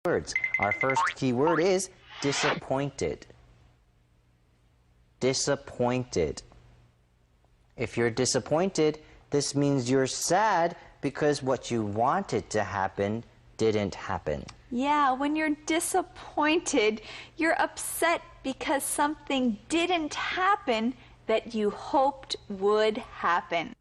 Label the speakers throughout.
Speaker 1: words. Our first key word is disappointed. Disappointed. If you're disappointed, this means you're sad because what you wanted to happen didn't happen.
Speaker 2: Yeah, when you're disappointed, you're upset because something didn't happen that you hoped would happen.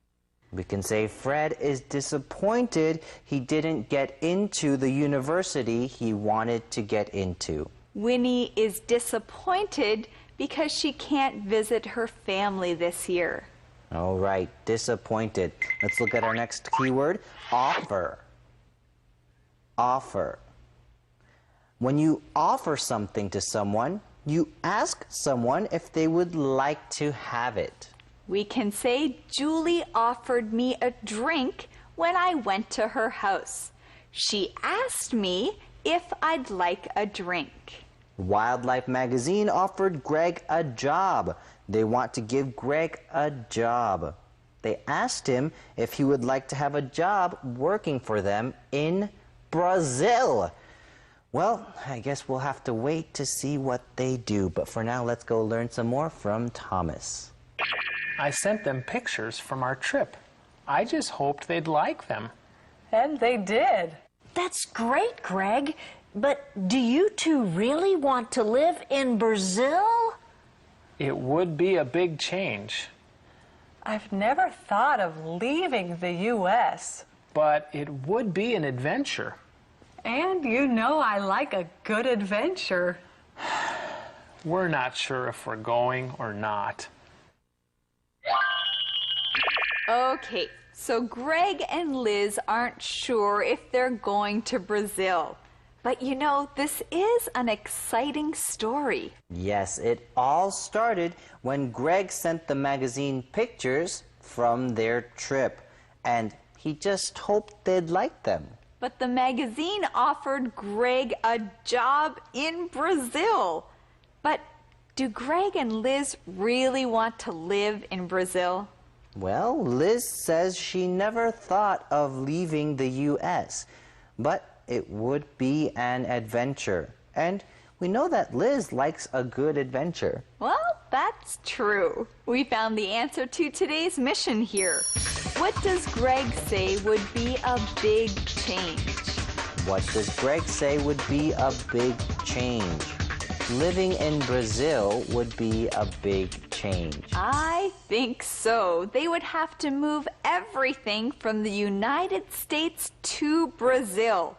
Speaker 1: We can say Fred is disappointed he didn't get into the university he wanted to get into.
Speaker 2: Winnie is disappointed because she can't visit her family this year.
Speaker 1: All right, disappointed. Let's look at our next keyword, offer. Offer. When you offer something to someone, you ask someone if they would like to have it.
Speaker 2: We can say Julie offered me a drink when I went to her house. She asked me if I'd like a drink.
Speaker 1: Wildlife magazine offered Greg a job. They want to give Greg a job. They asked him if he would like to have a job working for them in Brazil. Well, I guess we'll have to wait to see what they do. But for now, let's go learn some more from Thomas.
Speaker 3: I sent them pictures from our trip. I just hoped they'd like them.
Speaker 4: And they did.
Speaker 5: That's great, Greg. But do you two really want to live in Brazil?
Speaker 3: It would be a big change.
Speaker 4: I've never thought of leaving the U.S.
Speaker 3: But it would be an adventure.
Speaker 4: And you know I like a good adventure.
Speaker 3: We're not sure if we're going or not.
Speaker 2: Okay, so Greg and Liz aren't sure if they're going to Brazil. But you know, this is an exciting story.
Speaker 1: Yes, it all started when Greg sent the magazine pictures from their trip. And he just hoped they'd like them.
Speaker 2: But the magazine offered Greg a job in Brazil. But do Greg and Liz really want to live in Brazil?
Speaker 1: Well, Liz says she never thought of leaving the U.S., but it would be an adventure. And we know that Liz likes a good adventure.
Speaker 2: Well, that's true. We found the answer to today's mission here. What does Greg say would be a big change?
Speaker 1: What does Greg say would be a big change? Living in Brazil would be a big change.
Speaker 2: I think so. They would have to move everything from the United States to Brazil.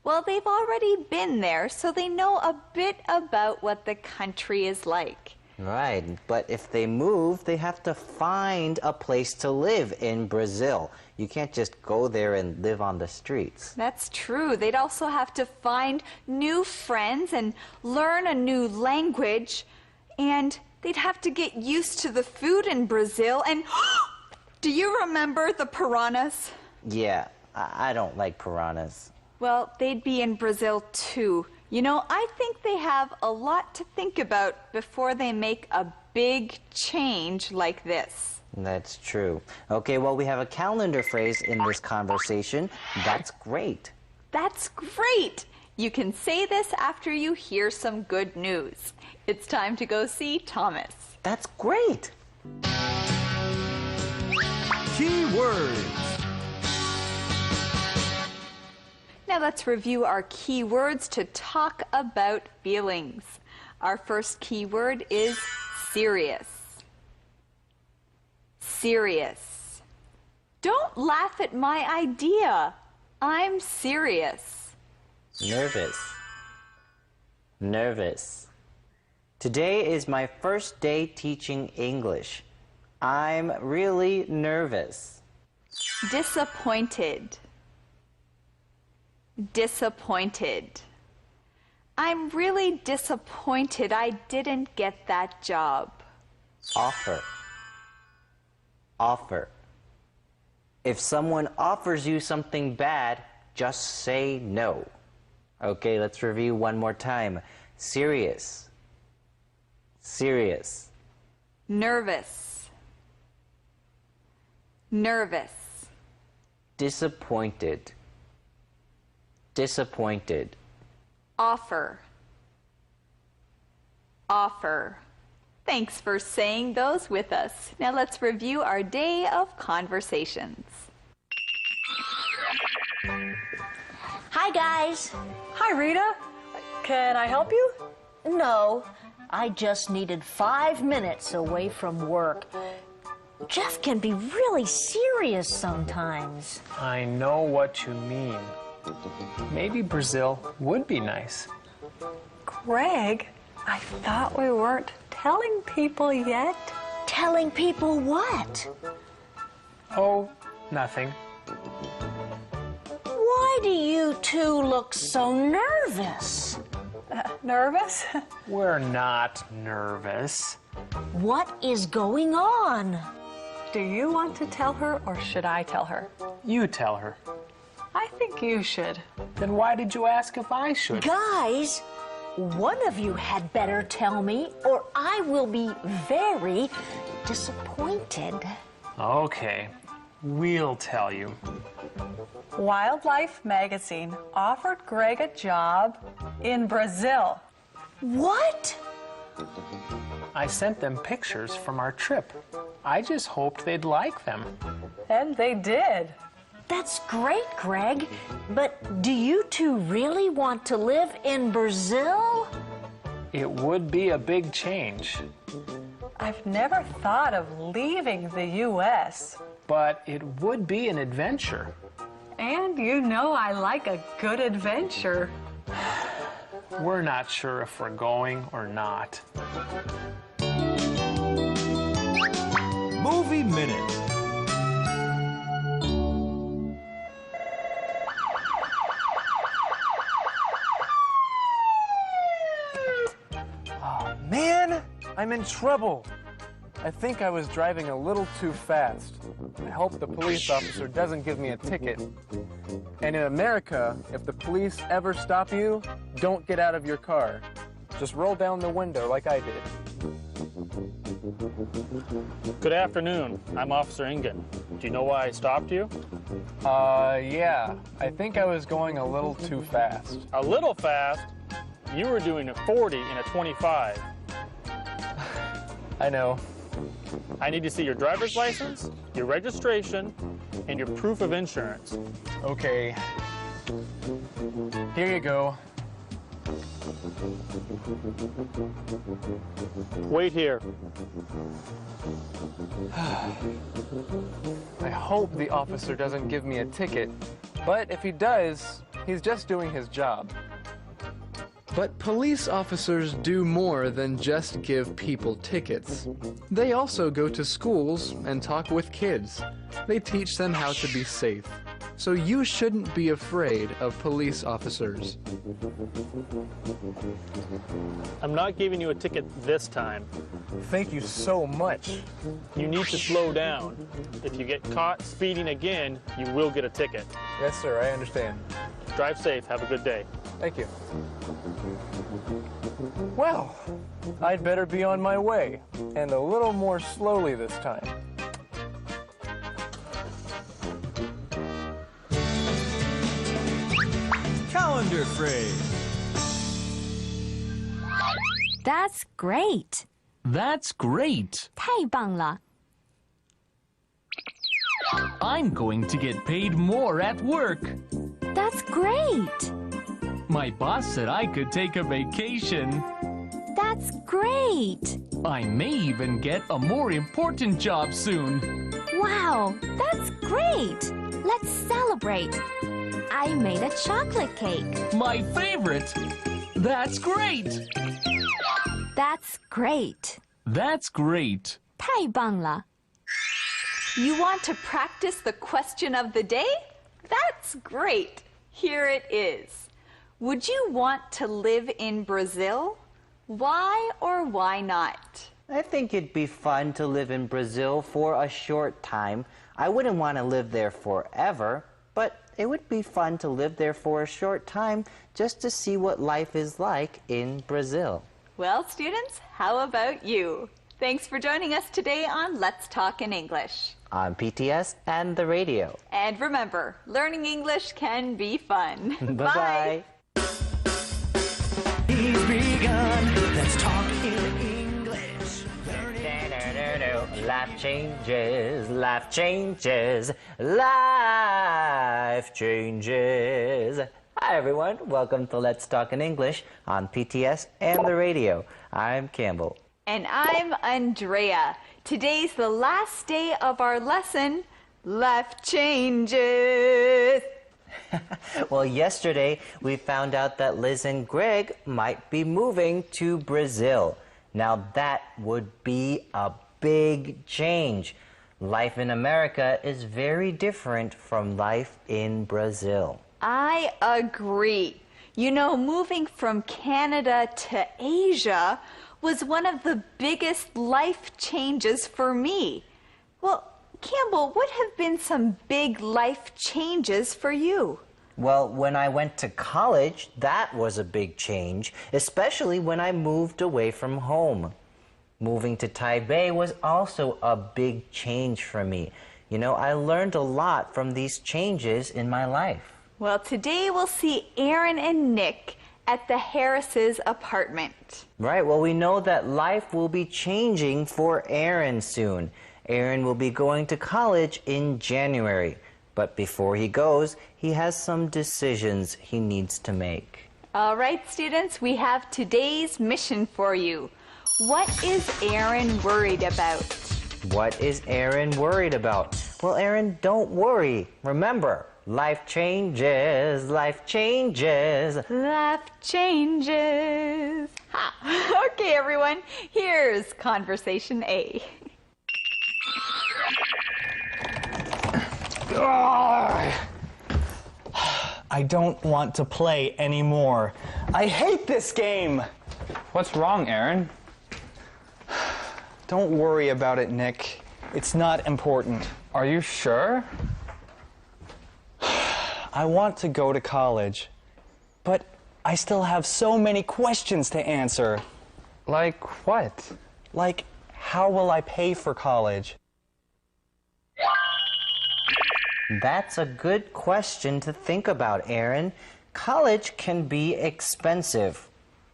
Speaker 2: Well, they've already been there, so they know a bit about what the country is like.
Speaker 1: Right, but if they move, they have to find a place to live in Brazil. You can't just go there and live on the streets.
Speaker 2: That's true. They'd also have to find new friends and learn a new language. And they'd have to get used to the food in Brazil. And do you remember the piranhas?
Speaker 1: Yeah, I don't like piranhas.
Speaker 2: Well, they'd be in Brazil too. You know, I think they have a lot to think about before they make a big change like this.
Speaker 1: That's true. Okay, well, we have a calendar phrase in this conversation. That's great.
Speaker 2: That's great! You can say this after you hear some good news. It's time to go see Thomas.
Speaker 1: That's great!
Speaker 6: Key words.
Speaker 2: Now let's review our key words to talk about feelings. Our first key word is serious. Serious. Don't laugh at my idea. I'm serious.
Speaker 1: Nervous. Nervous. Today is my first day teaching English. I'm really nervous.
Speaker 2: Disappointed. Disappointed. I'm really disappointed I didn't get that job.
Speaker 1: Offer. Offer. If someone offers you something bad, just say no. Okay, let's review one more time. Serious. Serious.
Speaker 2: Nervous. Nervous.
Speaker 1: Disappointed. Disappointed.
Speaker 2: Offer. Offer. Thanks for saying those with us. Now let's review our day of conversations.
Speaker 5: Hi, guys.
Speaker 4: Hi, Rita. Can I help you?
Speaker 5: No, I just needed 5 minutes away from work. Jeff can be really serious sometimes.
Speaker 3: I know what you mean. Maybe Brazil would be nice.
Speaker 4: Greg, I thought we weren't telling people yet.
Speaker 5: Telling people what?
Speaker 3: Oh, nothing.
Speaker 5: Why do you two look so nervous?
Speaker 4: Nervous?
Speaker 3: We're not nervous.
Speaker 5: What is going on?
Speaker 4: Do you want to tell her or should I tell her?
Speaker 3: You tell her.
Speaker 4: I think you should.
Speaker 3: Then why did you ask if I should?
Speaker 5: Guys, one of you had better tell me or I will be very disappointed.
Speaker 3: Okay, we'll tell you.
Speaker 4: Wildlife Magazine offered Greg a job in Brazil.
Speaker 5: What?
Speaker 3: I sent them pictures from our trip. I just hoped they'd like them.
Speaker 4: And they did.
Speaker 5: That's great, Greg. But do you two really want to live in Brazil?
Speaker 3: It would be a big change,
Speaker 4: I've never thought of leaving the U.S.
Speaker 3: but it would be an adventure.
Speaker 4: And you know I like a good adventure.
Speaker 3: We're not sure if we're going or not.
Speaker 6: Movie Minute.
Speaker 7: Man, I'm in trouble. I think I was driving a little too fast. I hope the police officer doesn't give me a ticket. And in America, if the police ever stop you, don't get out of your car. Just roll down the window like I did.
Speaker 8: Good afternoon. I'm Officer Ingen. Do you know why I stopped you?
Speaker 7: Yeah. I think I was going a little too fast.
Speaker 8: A little fast? You were doing a 40 in a 25.
Speaker 7: I know.
Speaker 8: I need to see your driver's license, your registration, and your proof of insurance.
Speaker 7: Okay. Here you go.
Speaker 8: Wait here.
Speaker 7: I hope the officer doesn't give me a ticket. But if he does, he's just doing his job.
Speaker 9: But police officers do more than just give people tickets. They also go to schools and talk with kids. They teach them how to be safe. So you shouldn't be afraid of police officers.
Speaker 8: I'm not giving you a ticket this time.
Speaker 7: Thank you so much.
Speaker 8: You need to slow down. If you get caught speeding again, you will get a ticket.
Speaker 7: Yes, sir, I understand.
Speaker 8: Drive safe. Have a good day.
Speaker 7: Thank you. Well, I'd better be on my way, and a little more slowly this time.
Speaker 6: Calendar phrase.
Speaker 10: That's great.
Speaker 11: That's great.
Speaker 10: 太棒了.
Speaker 11: I'm going to get paid more at work.
Speaker 10: That's great.
Speaker 11: My boss said I could take a vacation.
Speaker 10: That's great.
Speaker 11: I may even get a more important job soon.
Speaker 10: Wow, that's great. Let's celebrate. I made a chocolate cake.
Speaker 11: My favorite. That's great.
Speaker 10: That's great.
Speaker 11: That's great.
Speaker 10: 太棒了.
Speaker 2: You want to practice the question of the day? That's great. Here it is. Would you want to live in Brazil? Why or why not?
Speaker 1: I think it'd be fun to live in Brazil for a short time. I wouldn't want to live there forever, but it would be fun to live there for a short time just to see what life is like in Brazil.
Speaker 2: Well, students, how about you? Thanks for joining us today on Let's Talk in English.
Speaker 1: On PTS and the radio.
Speaker 2: And remember, learning English can be fun.
Speaker 1: Bye-bye.
Speaker 6: Let's talk in English.
Speaker 1: Life changes, life changes, life changes. Hi everyone, welcome to Let's Talk in English on PTS and the radio. I'm Campbell.
Speaker 2: And I'm Andrea. Today's the last day of our lesson, Life Changes.
Speaker 1: Well, yesterday we found out that Liz and Greg might be moving to Brazil. Now that would be a big change. Life in America is very different from life in Brazil.
Speaker 2: I agree. You know, moving from Canada to Asia was one of the biggest life changes for me. Well, Campbell, what have been some big life changes for you?
Speaker 1: Well, when I went to college, that was a big change, especially when I moved away from home. Moving to Taipei was also a big change for me. You know, I learned a lot from these changes in my life.
Speaker 2: Well, today we'll see Aaron and Nick at the Harris's apartment.
Speaker 1: Right, well, we know that life will be changing for Aaron soon. Aaron will be going to college in January. But before he goes, he has some decisions he needs to make.
Speaker 2: All right, students, we have today's mission for you. What is Aaron worried about?
Speaker 1: What is Aaron worried about? Well, Aaron, don't worry. Remember, life changes, life changes.
Speaker 2: Life changes. Ha. Okay, everyone, here's Conversation A.
Speaker 12: I don't want to play anymore. I hate this game.
Speaker 13: What's wrong, Aaron?
Speaker 12: Don't worry about it, Nick. It's not important.
Speaker 13: Are you sure?
Speaker 12: I want to go to college, but I still have so many questions to answer.
Speaker 13: Like what?
Speaker 12: Like, how will I pay for college?
Speaker 1: That's a good question to think about, Aaron. College can be expensive.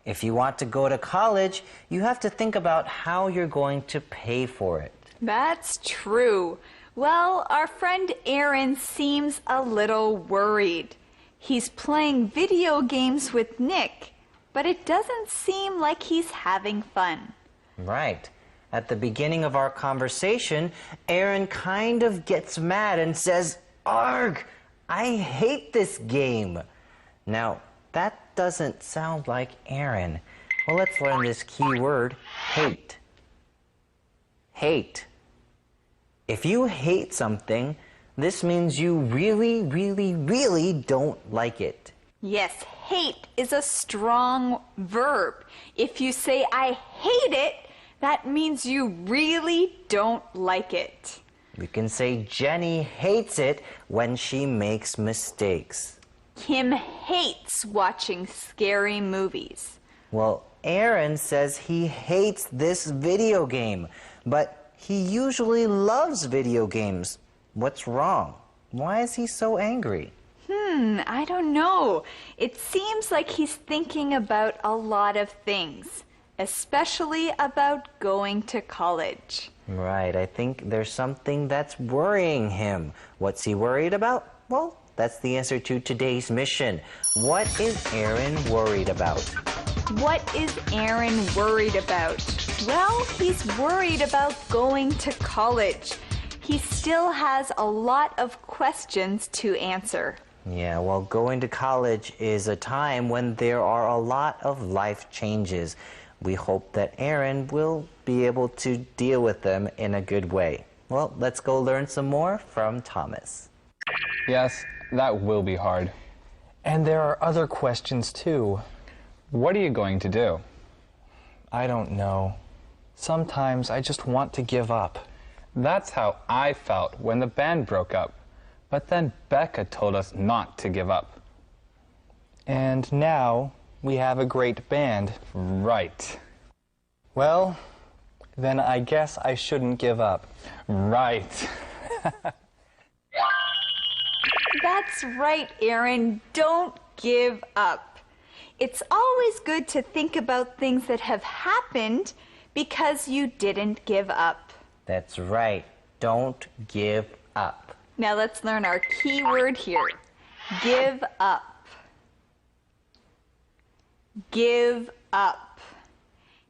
Speaker 1: If you want to go to college, you have to think about how you're going to pay for it.
Speaker 2: That's true. Well, our friend Aaron seems a little worried. He's playing video games with Nick, but it doesn't seem like he's having fun.
Speaker 1: Right. At the beginning of our conversation, Aaron kind of gets mad and says, "Arg! I hate this game." Now, that doesn't sound like Aaron. Well, let's learn this key word, hate. Hate. If you hate something, this means you really, really, really don't like it.
Speaker 2: Yes, hate is a strong verb. If you say, "I hate it," that means you really don't like it.
Speaker 1: You can say Jenny hates it when she makes mistakes.
Speaker 2: Kim hates watching scary movies.
Speaker 1: Well, Aaron says he hates this video game, but he usually loves video games. What's wrong? Why is he so angry?
Speaker 2: I don't know. It seems like he's thinking about a lot of things, especially about going to college.
Speaker 1: Right, I think there's something that's worrying him. What's he worried about? Well, that's the answer to today's mission. What is Aaron worried about?
Speaker 2: What is Aaron worried about? Well, he's worried about going to college. He still has a lot of questions to answer.
Speaker 1: Yeah, well, going to college is a time when there are a lot of life changes. We hope that Aaron will be able to deal with them in a good way. Well, let's go learn some more from Thomas.
Speaker 13: Yes, that will be hard.
Speaker 12: And there are other questions too.
Speaker 13: What are you going to do?
Speaker 12: I don't know. Sometimes I just want to give up.
Speaker 13: That's how I felt when the band broke up. But then Becca told us not to give up.
Speaker 12: And now we have a great band.
Speaker 13: Right.
Speaker 12: Well, then I guess I shouldn't give up.
Speaker 13: Right.
Speaker 2: That's right, Aaron. Don't give up. It's always good to think about things that have happened because you didn't give up.
Speaker 1: That's right. Don't give up.
Speaker 2: Now let's learn our key word here. Give up. Give up.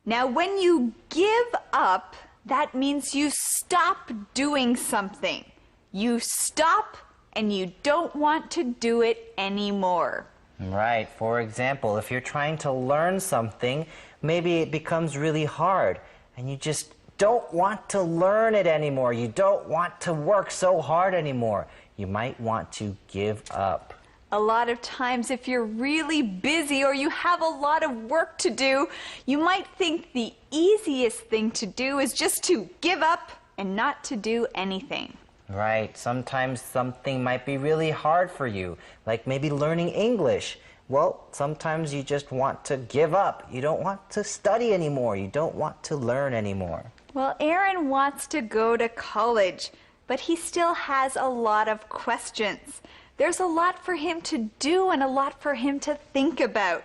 Speaker 2: Now when you give up, that means you stop doing something. You stop and you don't want to do it anymore.
Speaker 1: Right. For example, if you're trying to learn something, maybe it becomes really hard and you just don't want to learn it anymore. You don't want to work so hard anymore. You might want to give up.
Speaker 2: A lot of times if you're really busy or you have a lot of work to do, you might think the easiest thing to do is just to give up and not to do anything.
Speaker 1: Right. Sometimes something might be really hard for you, like maybe learning English. Well, sometimes you just want to give up. You don't want to study anymore. You don't want to learn anymore.
Speaker 2: Well, Aaron wants to go to college, but he still has a lot of questions. There's a lot for him to do and a lot for him to think about.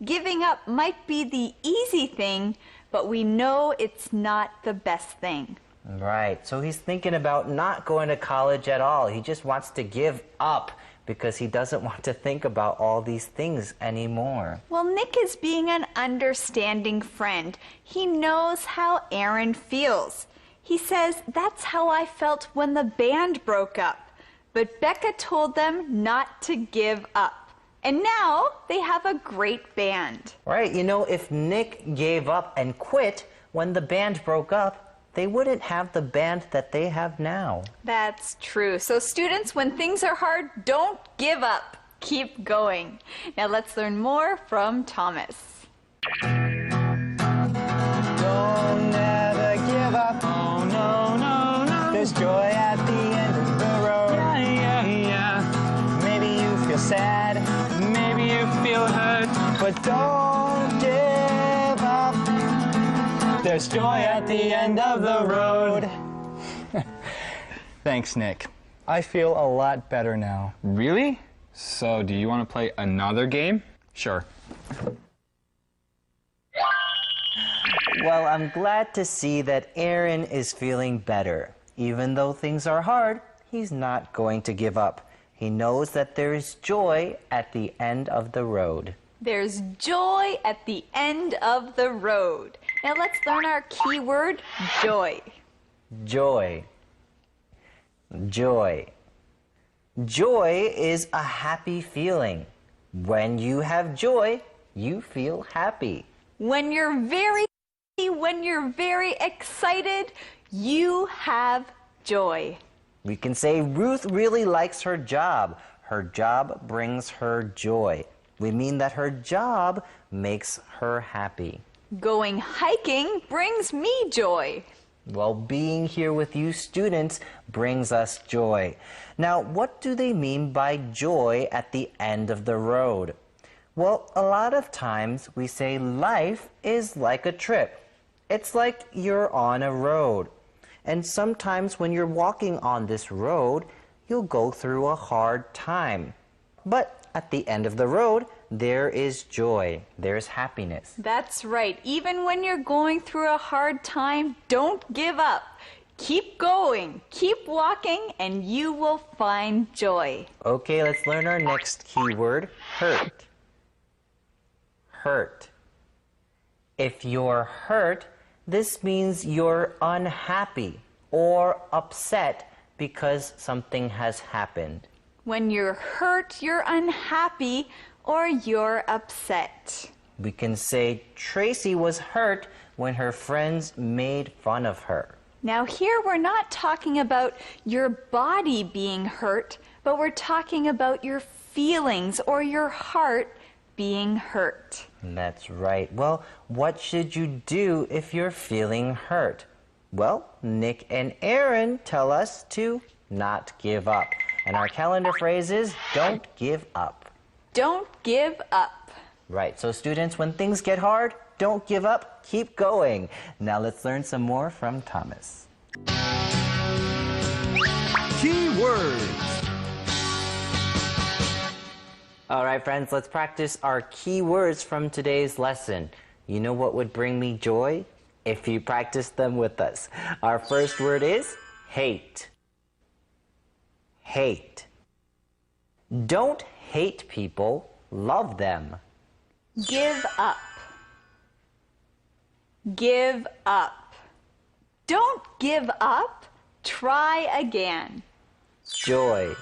Speaker 2: Giving up might be the easy thing, but we know it's not the best thing.
Speaker 1: Right. So he's thinking about not going to college at all. He just wants to give up because he doesn't want to think about all these things anymore.
Speaker 2: Well, Nick is being an understanding friend. He knows how Aaron feels. He says, "That's how I felt when the band broke up." But Becca told them not to give up. And now they have a great band.
Speaker 1: Right. You know, if Nick gave up and quit when the band broke up, they wouldn't have the band that they have now.
Speaker 2: That's true. So students, when things are hard, don't give up. Keep going. Now let's learn more from Thomas.
Speaker 12: Don't ever give up. Oh, no, no, no. There's joy at the end of the road. Yeah, yeah, yeah. Maybe you feel sad. Maybe you feel hurt. But don't give up. There's joy at the end of the road. Thanks, Nick. I feel a lot better now.
Speaker 13: Really? So, do you want to play another game? Sure.
Speaker 1: Well, I'm glad to see that Aaron is feeling better. Even though things are hard, he's not going to give up. He knows that there is joy at the end of the road.
Speaker 2: There's joy at the end of the road. Now let's learn our key word, joy.
Speaker 1: Joy. Joy. Joy is a happy feeling. When you have joy, you feel happy.
Speaker 2: When you're very excited, you have joy.
Speaker 1: We can say Ruth really likes her job. Her job brings her joy. We mean that her job makes her happy.
Speaker 2: Going hiking brings me joy.
Speaker 1: Well, being here with you students brings us joy. Now, what do they mean by joy at the end of the road? Well, a lot of times we say life is like a trip. It's like you're on a road. And sometimes when you're walking on this road, you'll go through a hard time. But at the end of the road, there is joy. There's happiness.
Speaker 2: That's right. Even when you're going through a hard time, don't give up. Keep going, keep walking, and you will find joy.
Speaker 1: Okay, let's learn our next keyword, hurt. Hurt. If you're hurt, this means you're unhappy or upset because something has happened.
Speaker 2: When you're hurt, you're unhappy, or you're upset.
Speaker 1: We can say Tracy was hurt when her friends made fun of her.
Speaker 2: Now here we're not talking about your body being hurt, but we're talking about your feelings or your heart being hurt.
Speaker 1: That's right. Well, what should you do if you're feeling hurt? Well, Nick and Aaron tell us to not give up. And our calendar phrase is, don't give up.
Speaker 2: Don't give up.
Speaker 1: Right, so students, when things get hard, don't give up, keep going. Now let's learn some more from Thomas.
Speaker 6: Key words.
Speaker 1: All right, friends, let's practice our key words from today's lesson. You know what would bring me joy? If you practice them with us. Our first word is hate. Hate. Don't hate people, love them.
Speaker 2: Give up. Give up. Don't give up. Try again.
Speaker 1: Joy.